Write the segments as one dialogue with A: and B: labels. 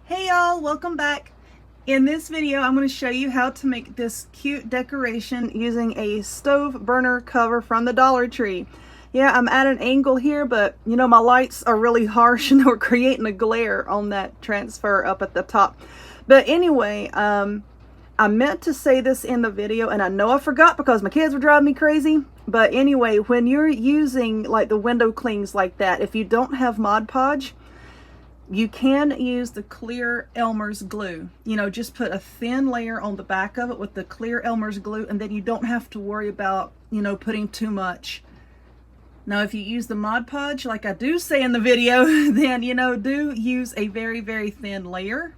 A: Hey y'all, welcome back. In this video, I'm going to show you how to make this cute decoration using a stove burner cover from the Dollar Tree. Yeah, I'm at an angle here, but you know, my lights are really harsh and we're creating a glare on that transfer up at the top. But anyway, I meant to say this in the video and I know I forgot because my kids were driving me crazy. But anyway, when you're using like the window clings like that, if you don't have Mod Podge, you can use the clear Elmer's glue. You know, just put a thin layer on the back of it with the clear Elmer's glue, and then you don't have to worry about, you know, putting too much. Now, if you use the Mod Podge, like I do say in the video, then, you know, do use a very, very thin layer.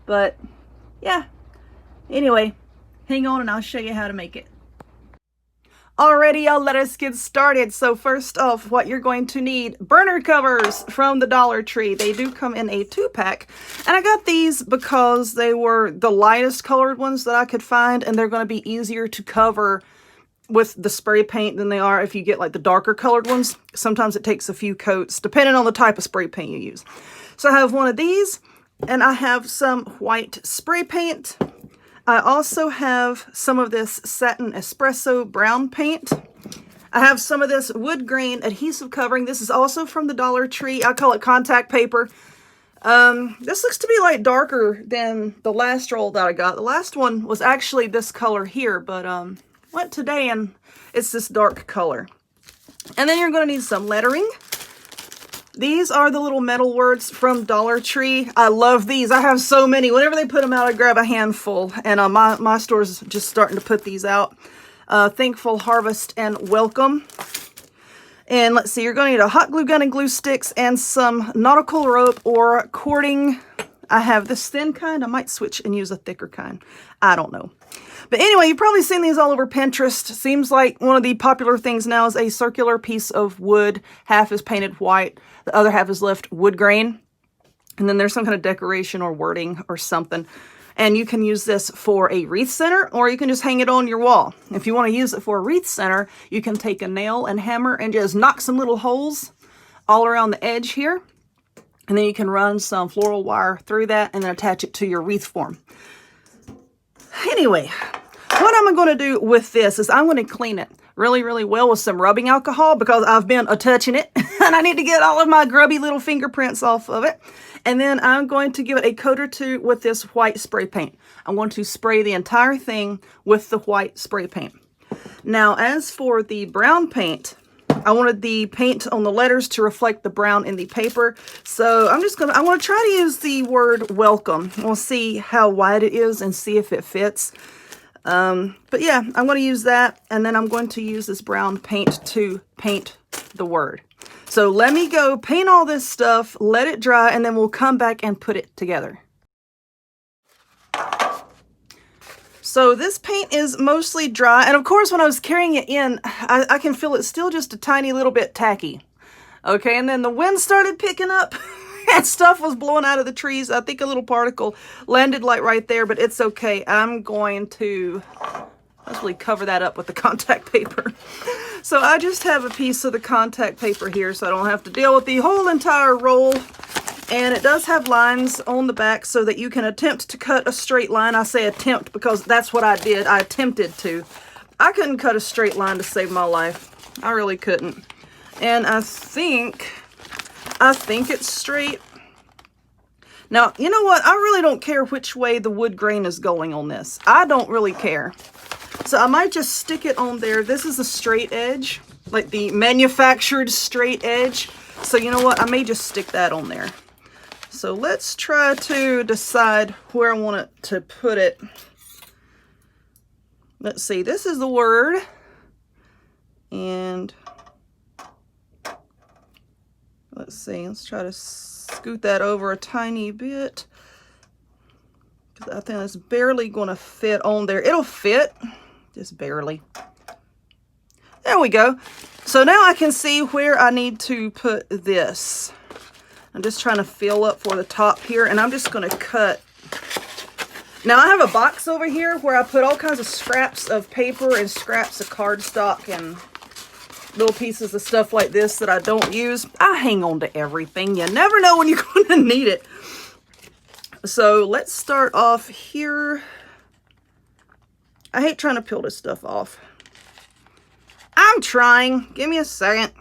A: But, yeah. Anyway, hang on and I'll show you how to make it. Alrighty, y'all, let us get started. So first off, what you're going to need, burner covers from the Dollar Tree. They do come in a 2-pack. And I got these because they were the lightest colored ones that I could find, and they're going to be easier to cover with the spray paint than they are if you get like the darker colored ones. Sometimes it takes a few coats, depending on the type of spray paint you use. So I have one of these, and I have some white spray paint. I also have some of this satin espresso brown paint. I have some of this wood grain adhesive covering. This is also from the Dollar Tree. I call it contact paper. This looks to be like darker than the last roll that I got. The last one was actually this color here, but went today and it's this dark color. And then you're going to need some lettering. These are the little metal words from Dollar Tree. I love these. I have so many. Whenever they put them out, I grab a handful. And my store's just starting to put these out. Thankful, Harvest, and Welcome. And let's see, you're going to need a hot glue gun and glue sticks and some nautical rope or cording. I have this thin kind. I might switch and use a thicker kind. I don't know. But anyway, you've probably seen these all over Pinterest. Seems like one of the popular things now is a circular piece of wood. Half is painted white. The other half is left wood grain. And then there's some kind of decoration or wording or something. And you can use this for a wreath center, or you can just hang it on your wall. If you want to use it for a wreath center, you can take a nail and hammer and just knock some little holes all around the edge here. And then you can run some floral wire through that and then attach it to your wreath form. Anyway, what I'm going to do with this is I'm going to clean it really, really well with some rubbing alcohol because I've been touching it and I need to get all of my grubby little fingerprints off of it. And then I'm going to give it a coat or two with this white spray paint. I'm going to spray the entire thing with the white spray paint. Now, as for the brown paint, I wanted the paint on the letters to reflect the brown in the paper. So I want to try to use the word welcome. We'll see how wide it is and see if it fits. But yeah, I'm going to use that. And then I'm going to use this brown paint to paint the word. So let me go paint all this stuff, let it dry, and then we'll come back and put it together. So this paint is mostly dry, and of course when I was carrying it in, I can feel it's still just a tiny little bit tacky. Okay, and then the wind started picking up, and stuff was blowing out of the trees. I think a little particle landed like right there, but it's okay. I'm going to possibly cover that up with the contact paper. So I just have a piece of the contact paper here so I don't have to deal with the whole entire roll. And it does have lines on the back so that you can attempt to cut a straight line. I say attempt because that's what I did. I attempted to. I couldn't cut a straight line to save my life. I really couldn't. And I think it's straight. Now, you know what? I really don't care which way the wood grain is going on this. I don't really care. So I might just stick it on there. This is a straight edge, like the manufactured straight edge. So you know what? I may just stick that on there. So let's try to decide where I want it to put it. Let's see, this is the word. And let's see, let's try to scoot that over a tiny bit. Because I think it's barely going to fit on there. It'll fit, just barely. There we go. So now I can see where I need to put this. I'm just trying to fill up for the top here, and I'm just going to cut. Now I have a box over here where I put all kinds of scraps of paper and scraps of cardstock and little pieces of stuff like this that I don't use. I hang on to everything. You never know when you're going to need it. So let's start off here. I hate trying to peel this stuff off. I'm trying. Give me a second.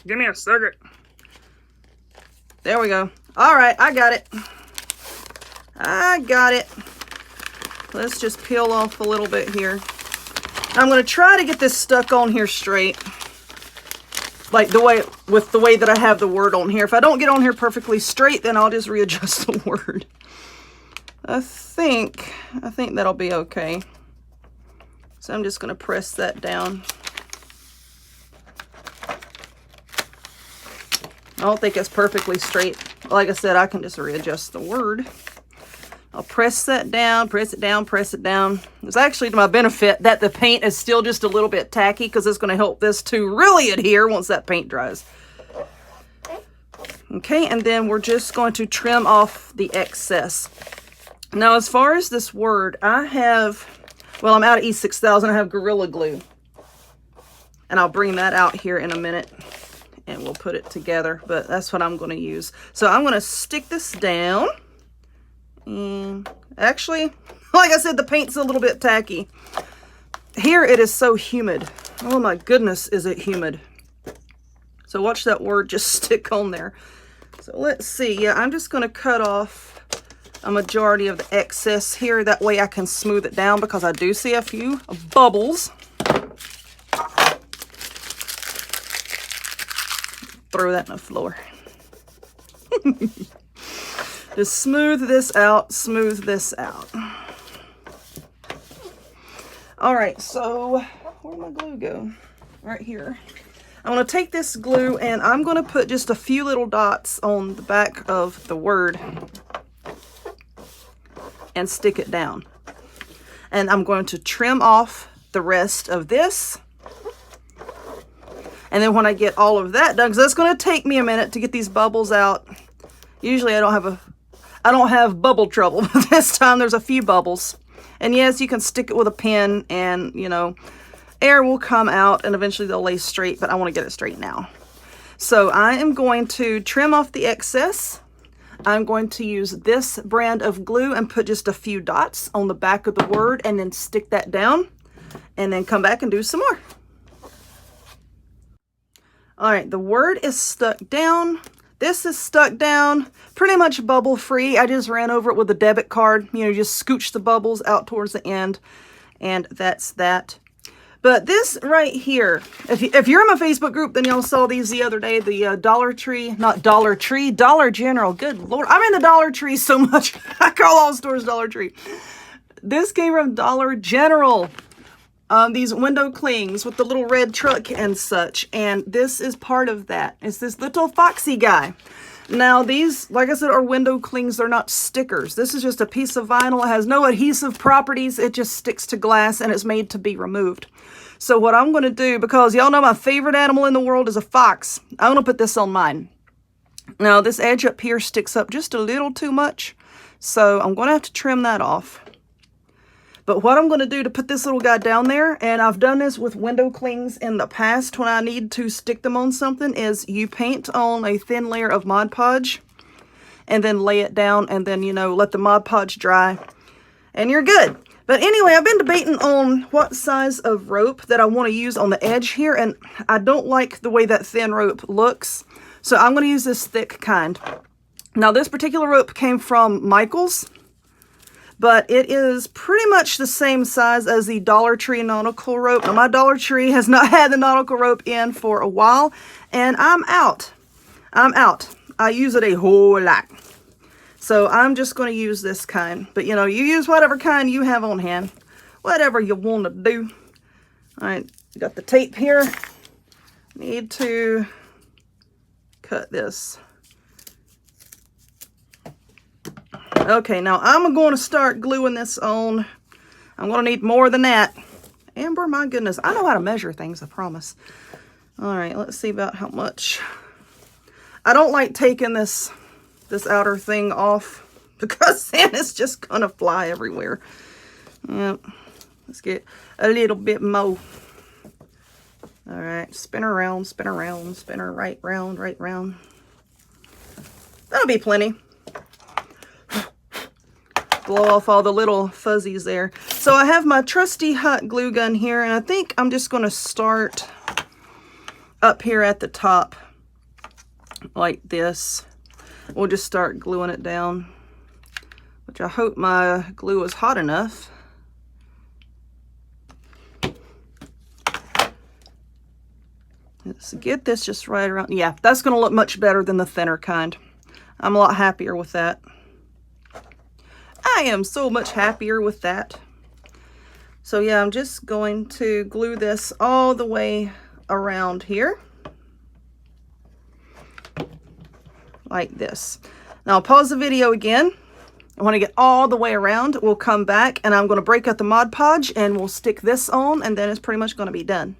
A: Give me a second. There we go. All right, I got it. I got it. Let's just peel off a little bit here. I'm going to try to get this stuck on here straight. Like the way that I have the word on here. If I don't get on here perfectly straight, then I'll just readjust the word. I think that'll be okay. So I'm just going to press that down. I don't think it's perfectly straight. Like I said, I can just readjust the word. I'll press that down, press it down, press it down. It's actually to my benefit that the paint is still just a little bit tacky because it's going to help this to really adhere once that paint dries. Okay, and then we're just going to trim off the excess. Now, as far as this word, I'm out of E6000. I have Gorilla Glue. And I'll bring that out here in a minute. And we'll put it together, but that's what I'm going to use. So I'm going to stick this down. And actually, like I said, the paint's a little bit tacky. Here it is so humid. Oh my goodness, is it humid. So watch that word just stick on there. So let's see. Yeah, I'm just going to cut off a majority of the excess here. That way I can smooth it down because I do see a few bubbles. Throw that on the floor. Just smooth this out, smooth this out. All right, so where'd my glue go? Right here. I'm going to take this glue and I'm going to put just a few little dots on the back of the word and stick it down. And I'm going to trim off the rest of this. And then when I get all of that done, because that's going to take me a minute to get these bubbles out. Usually I don't have bubble trouble, but this time there's a few bubbles. And yes, you can stick it with a pen and, you know, air will come out and eventually they'll lay straight, but I want to get it straight now. So I am going to trim off the excess. I'm going to use this brand of glue and put just a few dots on the back of the word and then stick that down and then come back and do some more. All right, the word is stuck down. This is stuck down, pretty much bubble free. I just ran over it with a debit card, you know, just scooch the bubbles out towards the end, and that's that. But this right here, if you're in my Facebook group, then y'all saw these the other day, the Dollar Tree, not Dollar Tree, Dollar General. Good Lord, I'm in the Dollar Tree so much, I call all stores Dollar Tree. This came from Dollar General. These window clings with the little red truck and such, and this is part of that. It's this little foxy guy. Now these, like I said, are window clings. They're not stickers. This is just a piece of vinyl. It has no adhesive properties. It just sticks to glass and it's made to be removed. So what I'm going to do, because y'all know my favorite animal in the world is a fox, I'm going to put this on mine. Now this edge up here sticks up just a little too much, so I'm going to have to trim that off. But what I'm going to do to put this little guy down there, and I've done this with window clings in the past when I need to stick them on something, is you paint on a thin layer of Mod Podge and then lay it down and then, you know, let the Mod Podge dry and you're good. But anyway, I've been debating on what size of rope that I want to use on the edge here, and I don't like the way that thin rope looks. So I'm going to use this thick kind. Now this particular rope came from Michael's, but it is pretty much the same size as the Dollar Tree nautical rope. Now, my Dollar Tree has not had the nautical rope in for a while, and I'm out. I use it a whole lot. So I'm just going to use this kind. But, you know, you use whatever kind you have on hand. Whatever you want to do. All right, got the tape here. Need to cut this. Okay, now I'm going to start gluing this on. I'm going to need more than that. Amber, my goodness, I know how to measure things, I promise. All right, let's see about how much. I don't like taking this outer thing off because then it's just going to fly everywhere. Yep, let's get a little bit more. All right, spin around, spin around, spin her right round, right round. That'll be plenty. blow off all the little fuzzies there. So I have my trusty hot glue gun here, and I think I'm just going to start up here at the top like this. We'll just start gluing it down, which I hope my glue is hot enough. Let's get this just right around. Yeah, that's going to look much better than the thinner kind. I'm a lot happier with that. I am so much happier with that. So yeah, I'm just going to glue this all the way around here. Like this. Now I'll pause the video again. I want to get all the way around. We'll come back and I'm going to break out the Mod Podge and we'll stick this on, and then it's pretty much going to be done.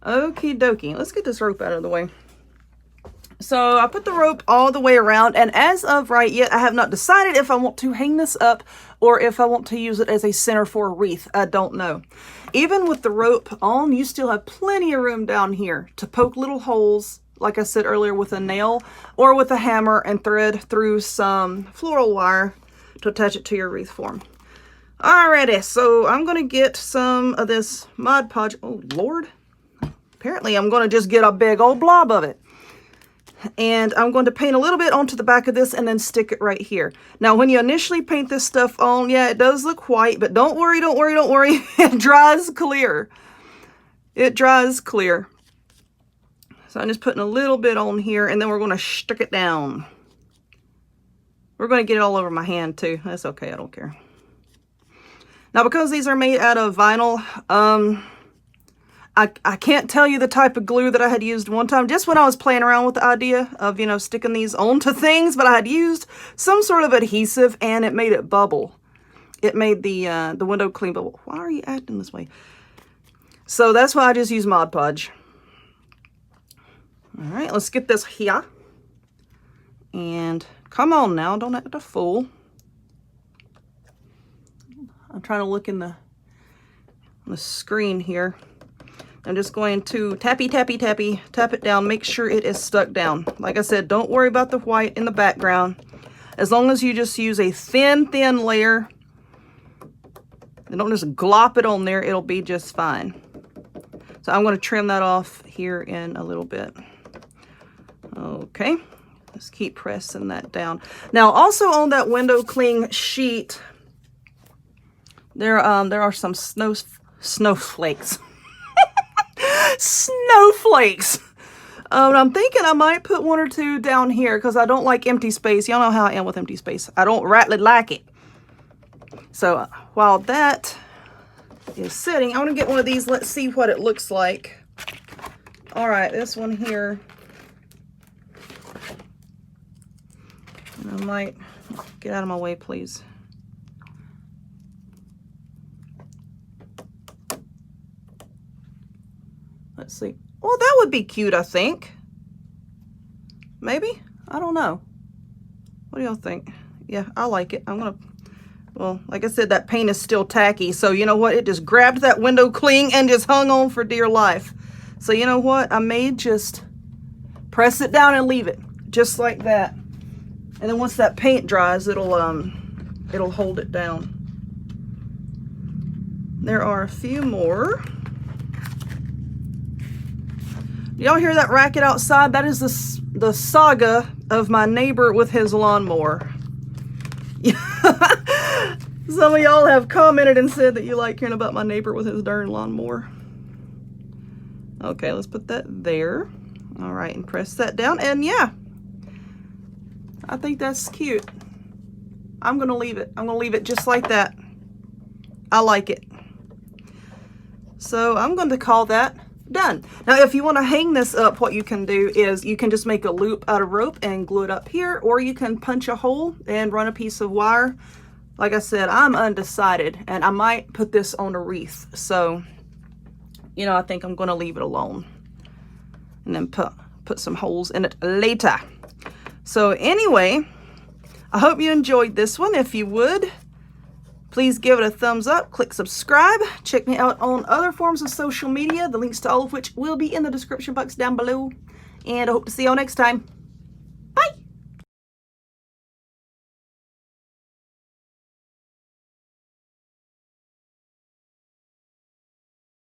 A: Okie dokie, let's get this rope out of the way. So I put the rope all the way around, and as of right yet, I have not decided if I want to hang this up or if I want to use it as a center for a wreath. I don't know. Even with the rope on, you still have plenty of room down here to poke little holes, like I said earlier, with a nail or with a hammer, and thread through some floral wire to attach it to your wreath form. Alrighty, so I'm going to get some of this Mod Podge. Oh, Lord. Apparently, I'm going to just get a big old blob of it. And I'm going to paint a little bit onto the back of this and then stick it right here. Now, when you initially paint this stuff on, yeah, it does look white, but don't worry, don't worry, don't worry. It dries clear. It dries clear. So I'm just putting a little bit on here, and then we're going to stick it down. We're going to get it all over my hand, too. That's okay, I don't care. Now, because these are made out of vinyl, I can't tell you the type of glue that I had used one time, just when I was playing around with the idea of, you know, sticking these onto things, but I had used some sort of adhesive and it made it bubble. It made the window clean bubble. Why are you acting this way? So that's why I just use Mod Podge. All right, let's get this here. And come on now, don't act a fool. I'm trying to look in the screen here. I'm just going to tappy, tappy, tappy, tap it down, make sure it is stuck down. Like I said, don't worry about the white in the background. As long as you just use a thin, thin layer, and don't just glop it on there, it'll be just fine. So I'm going to trim that off here in a little bit. Okay, let's keep pressing that down. Now, also on that window cling sheet, there are some snowflakes. Snowflakes. I'm thinking I might put one or two down here because I don't like empty space. Y'all know how I am with empty space. I don't rightly like it. So while that is sitting, I want to get one of these. Let's see what it looks like. All right, this one here. And I might get out of my way, please. Let's see. Well, that would be cute, I think. Maybe? I don't know. What do y'all think? Yeah, I like it. I'm going to, well, like I said, that paint is still tacky. So, you know what? It just grabbed that window cling and just hung on for dear life. So, you know what? I may just press it down and leave it. Just like that. And then once that paint dries, it'll hold it down. There are a few more. Y'all hear that racket outside? That is the saga of my neighbor with his lawnmower. Some of y'all have commented and said that you like hearing about my neighbor with his darn lawnmower. Okay, let's put that there. All right, and press that down. And yeah, I think that's cute. I'm going to leave it. I'm going to leave it just like that. I like it. So I'm going to call that done. Now, if you want to hang this up, what you can do is you can just make a loop out of rope and glue it up here, or you can punch a hole and run a piece of wire. Like I said, I'm undecided, and I might put this on a wreath. So, you know, I think I'm going to leave it alone and then put some holes in it later. So anyway, I hope you enjoyed this one. If you would, please give it a thumbs up, click subscribe, check me out on other forms of social media, the links to all of which will be in the description box down below, and I hope to see y'all next time.